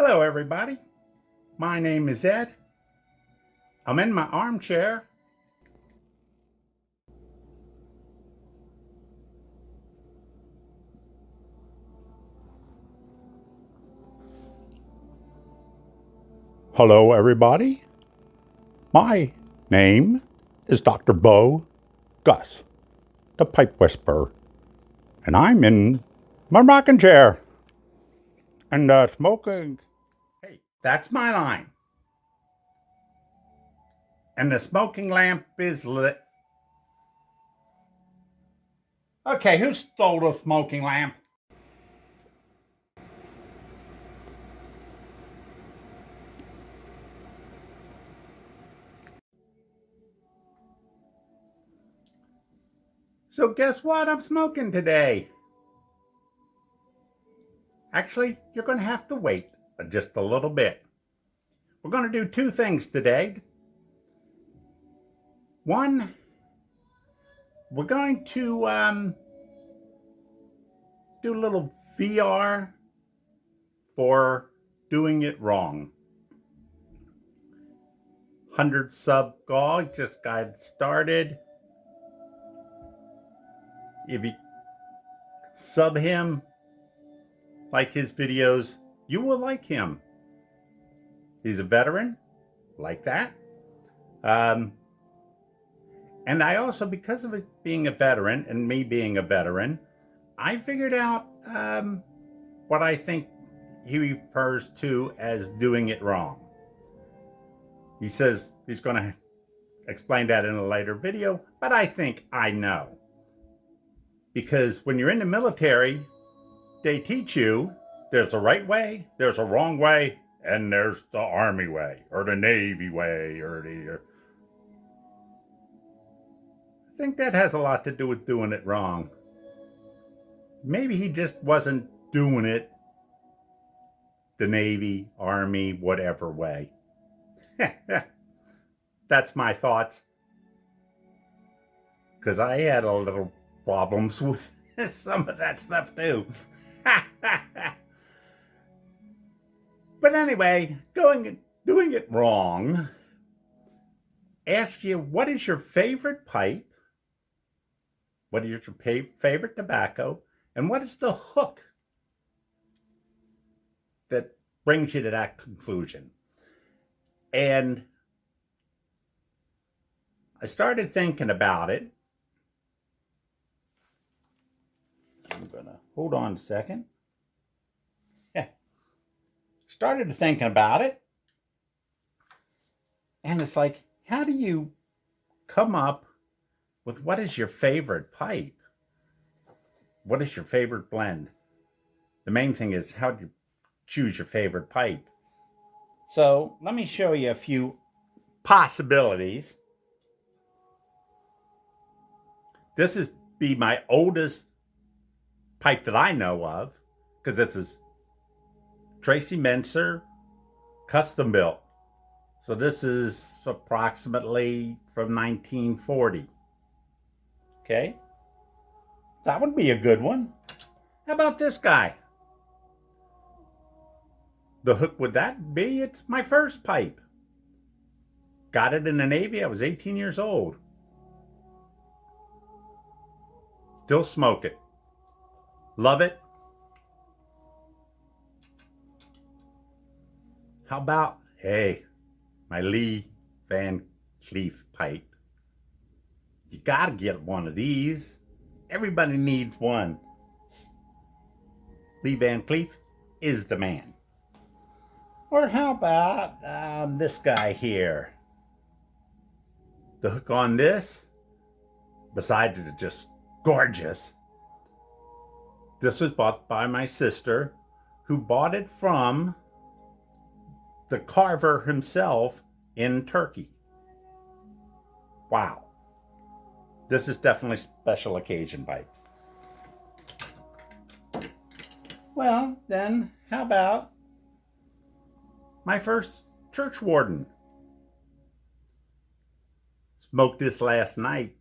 Hello, everybody. My name is Ed. I'm in my armchair. Hello, everybody. My name is Dr. Bo Gus, the Pipe Whisperer, and I'm in my rocking chair and smoking. Hey, that's my line. And the smoking lamp is lit. Okay, who stole the smoking lamp? So guess what I'm smoking today? Actually, you're going to have to wait just a little bit. We're going to do two things today. One, we're going to do a little VR for doing it wrong. 100 sub goal, just got started. If you sub him, like his videos, you will like him. He's a veteran, like that. And I also, because of it being a veteran and me being a veteran, I figured out what I think he refers to as doing it wrong. He says he's going to explain that in a later video, but I think I know. Because when you're in the military, they teach you there's a right way, there's a wrong way, and there's the Army way, or the Navy way, or the... I think that has a lot to do with doing it wrong. Maybe he just wasn't doing it the Navy, Army, whatever way. That's my thoughts. Because I had a little problems with some of that stuff too. But anyway, doing it wrong. Ask you, what is your favorite pipe? What is your favorite tobacco? And what is the hook that brings you to that conclusion? And I started thinking about it. I'm going to hold on a second. Yeah. Started thinking about it. And it's like, how do you come up with what is your favorite pipe? What is your favorite blend? The main thing is, how do you choose your favorite pipe? So let me show you a few possibilities. This is be my oldest pipe that I know of, because it's a Tracy Menser custom built. So this is approximately from 1940. Okay, that would be a good one. How about this guy? The hook would that be? It's my first pipe. Got it in the Navy. I was 18 years old. Still smoke it. Love it. How about, hey, my Lee Van Cleef pipe? You gotta get one of these. Everybody needs one. Lee Van Cleef is the man. Or how about this guy here? The hook on this, besides it's just gorgeous, this was bought by my sister, who bought it from the carver himself in Turkey. Wow. This is definitely special occasion pipes. Well, then, how about my first church warden? Smoked this last night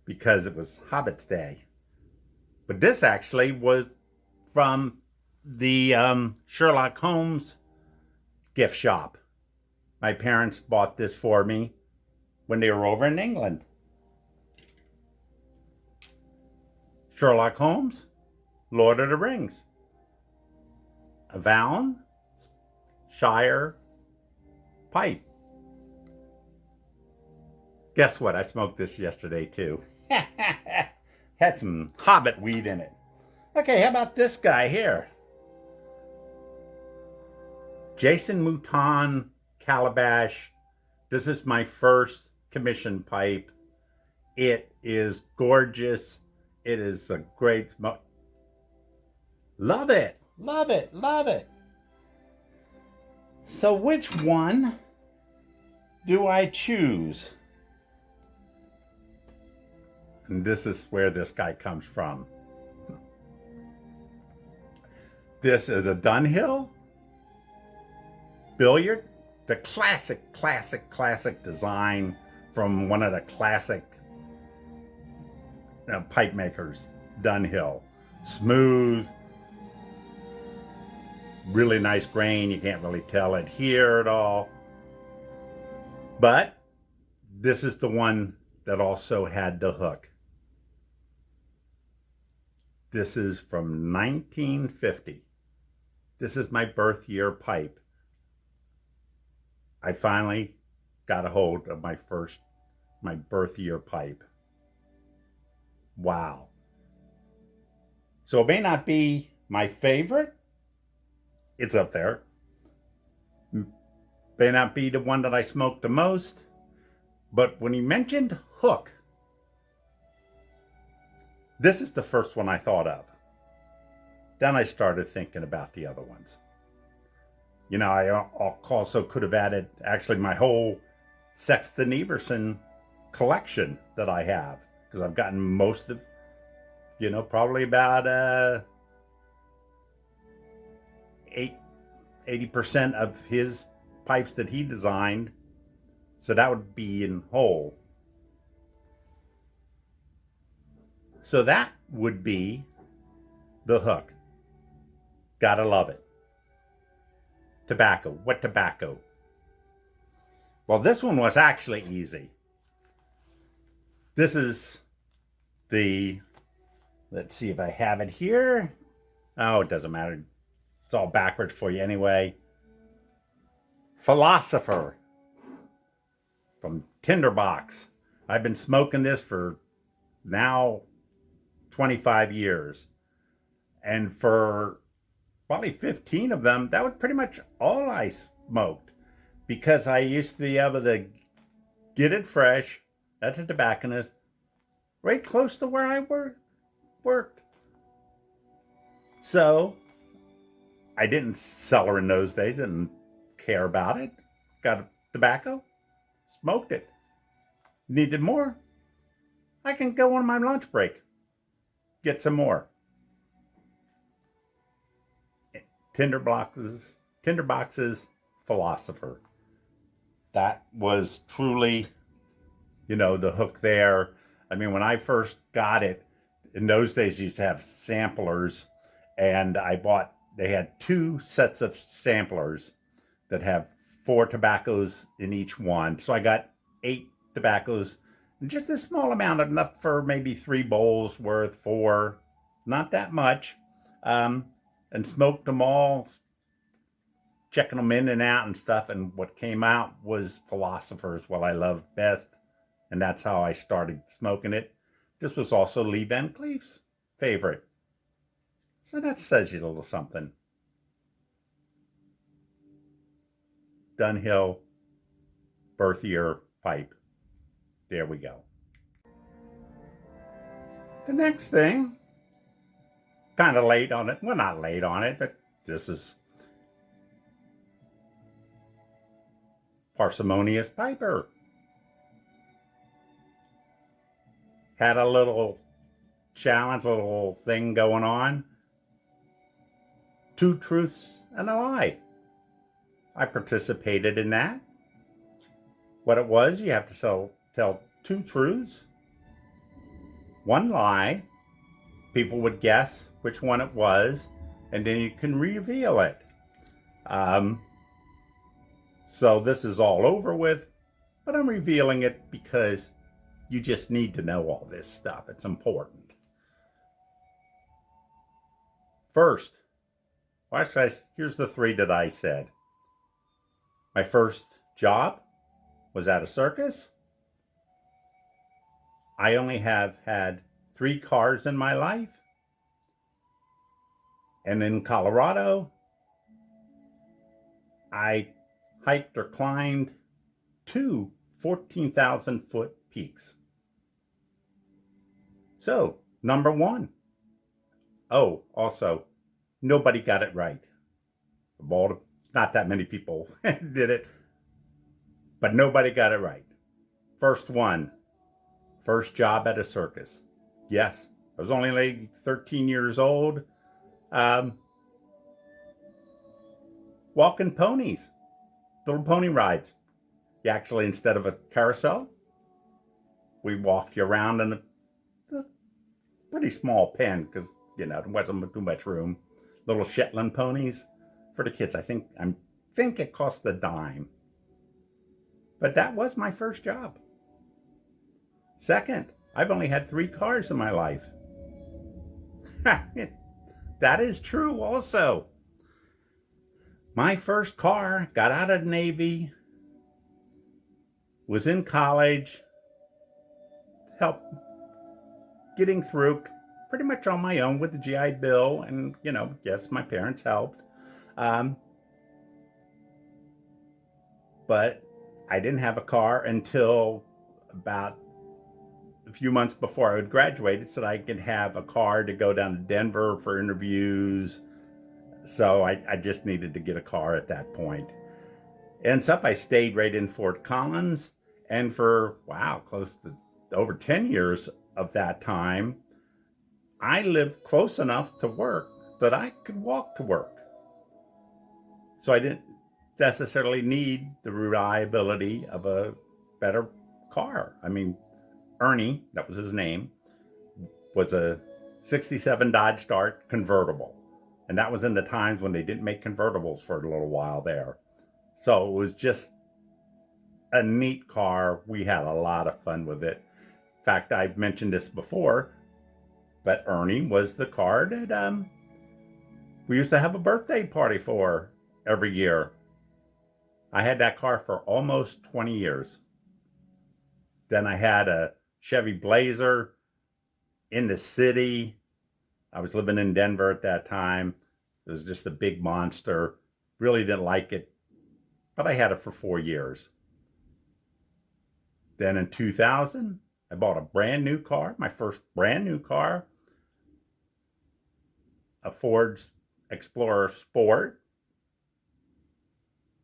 because it was Hobbit's Day. But this actually was from the Sherlock Holmes gift shop. My parents bought this for me when they were over in England. Sherlock Holmes, Lord of the Rings, Avon Shire pipe. Guess what? I smoked this yesterday too. Had some Hobbit weed in it. Okay, how about this guy here? Jason Mouton Calabash. This is my first commission pipe. It is gorgeous. It is a great smoke. Love it, love it, love it. So which one do I choose? And this is where this guy comes from. This is a Dunhill billiard, the classic design from one of the classic pipe makers, Dunhill. Smooth, really nice grain. You can't really tell it here at all. But this is the one that also had the hook. This is from 1950. This is my birth year pipe. I finally got a hold of my birth year pipe. Wow. So it may not be my favorite. It's up there. May not be the one that I smoked the most. But when he mentioned hook, this is the first one I thought of. Then I started thinking about the other ones. You know, I also could have added actually my whole Sexton Everson collection that I have, because I've gotten most of, probably about 80% of his pipes that he designed. So that would be in whole. So that would be the hook. Gotta love it. Tobacco. What tobacco? Well, this one was actually easy. This is let's see if I have it here. Oh, it doesn't matter. It's all backwards for you anyway. Philosopher from Tinderbox. I've been smoking this for now 25 years. And for probably 15 of them, that was pretty much all I smoked, because I used to be able to get it fresh at the tobacconist right close to where I worked. So I didn't sell her in those days, didn't care about it. Got tobacco, smoked it. Needed more? I can go on my lunch break, get some more. Tinderbox's Philosopher. That was truly, the hook there. I mean, when I first got it, in those days, you used to have samplers, and they had 2 sets of samplers that have 4 tobaccos in each one. So I got 8 tobaccos, and just a small amount, enough for maybe 3 bowls worth, 4, not that much. And smoked them all, checking them in and out and stuff. And what came out was Philosopher's, what I loved best. And that's how I started smoking it. This was also Lee Van Cleef's favorite. So that says you a little something. Dunhill birth year pipe. There we go. The next thing, kind of late on it. Well, not late on it, but this is Parsimonious Piper. Had a little challenge, a little thing going on. 2 truths and a lie. I participated in that. What it was, you have to tell 2 truths, 1 lie. People would guess which one it was, and then you can reveal it. So this is all over with, but I'm revealing it because you just need to know all this stuff. It's important. First, here's the three that I said. My first job was at a circus. I only have had 3 cars in my life. And in Colorado, I hiked or climbed 2 14,000-foot peaks. So, number 1. Oh, also, nobody got it right. Not that many people did it, but nobody got it right. First job at a circus. Yes, I was only like 13 years old. Walking ponies, little pony rides. You actually, instead of a carousel, we walked you around in a pretty small pen because, there wasn't too much room. Little Shetland ponies for the kids. I think it cost a dime. But that was my first job. Second, I've only had 3 cars in my life. That is true also. My first car, got out of the Navy, was in college, helped getting through pretty much on my own with the GI Bill, and, yes, my parents helped. But I didn't have a car until about a few months before I would graduate, so that I could have a car to go down to Denver for interviews. So I just needed to get a car at that point. Ends up, I stayed right in Fort Collins, and for, close to over 10 years of that time, I lived close enough to work that I could walk to work. So I didn't necessarily need the reliability of a better car. I mean, Ernie, that was his name, was a 67 Dodge Dart convertible. And that was in the times when they didn't make convertibles for a little while there. So it was just a neat car. We had a lot of fun with it. In fact, I've mentioned this before, but Ernie was the car that we used to have a birthday party for every year. I had that car for almost 20 years. Then I had a Chevy Blazer in the city. I was living in Denver at that time. It was just a big monster. Really didn't like it, but I had it for 4 years. Then in 2000, I bought a brand new car, my first brand new car, a Ford Explorer Sport,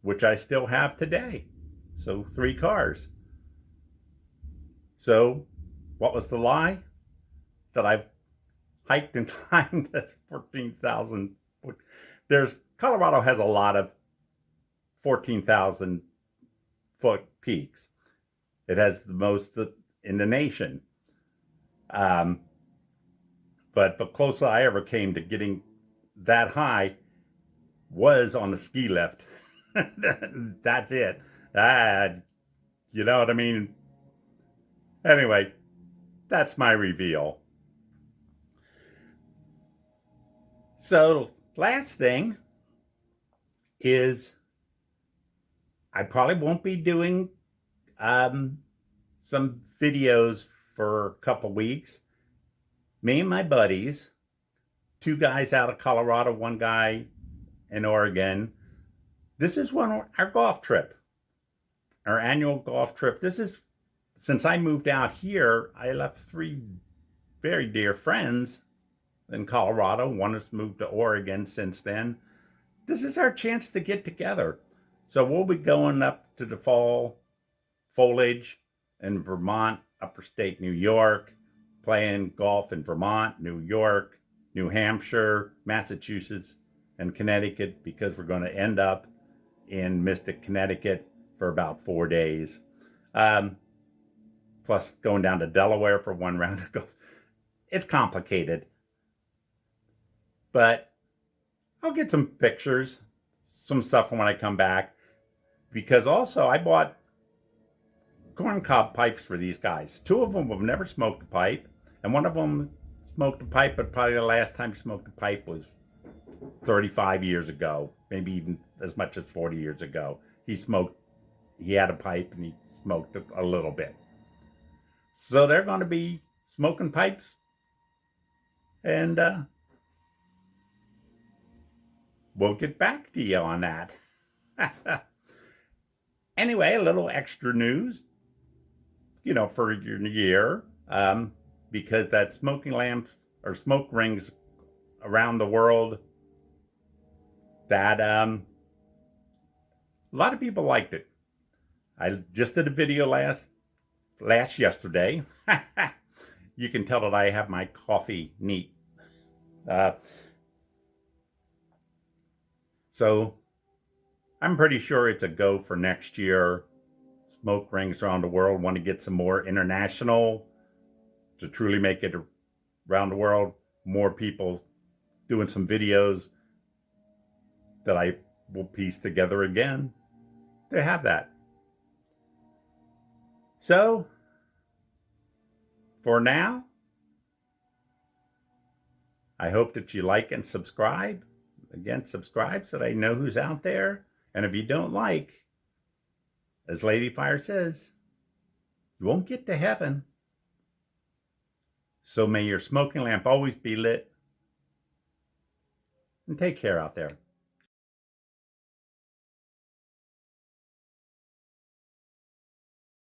which I still have today. So 3 cars. So what was the lie? That I've hiked and climbed at 14,000. Colorado has a lot of 14,000 foot peaks. It has the most in the nation. But the closest I ever came to getting that high was on the ski lift. That's it. You know what I mean? Anyway, that's my reveal. So, last thing is I probably won't be doing some videos for a couple weeks. Me and my buddies, 2 guys out of Colorado, 1 guy in Oregon. This is our golf trip, our annual golf trip. Since I moved out here, I left 3 very dear friends in Colorado. 1 has moved to Oregon since then. This is our chance to get together. So we'll be going up to the fall foliage in Vermont, upper state New York, playing golf in Vermont, New York, New Hampshire, Massachusetts, and Connecticut, because we're going to end up in Mystic, Connecticut for about 4 days. Plus going down to Delaware for 1 round of golf. It's complicated. But I'll get some pictures, some stuff when I come back. Because also, I bought corncob pipes for these guys. Two of them have never smoked a pipe, and one of them smoked a pipe, but probably the last time he smoked a pipe was 35 years ago, maybe even as much as 40 years ago. He had a pipe and he smoked a little bit. So they're going to be smoking pipes, and we'll get back to you on that. Anyway, a little extra news, for your year, because that smoking lamps or smoke rings around the world, that a lot of people liked it. I just did a video yesterday. You can tell that I have my coffee neat. So I'm pretty sure it's a go for next year. Smoke rings around the world. Want to get some more international to truly make it around the world. More people doing some videos that I will piece together again. They have that. So, for now, I hope that you like and subscribe. Again, subscribe so that I know who's out there. And if you don't like, as Lady Fire says, you won't get to heaven. So may your smoking lamp always be lit. And take care out there.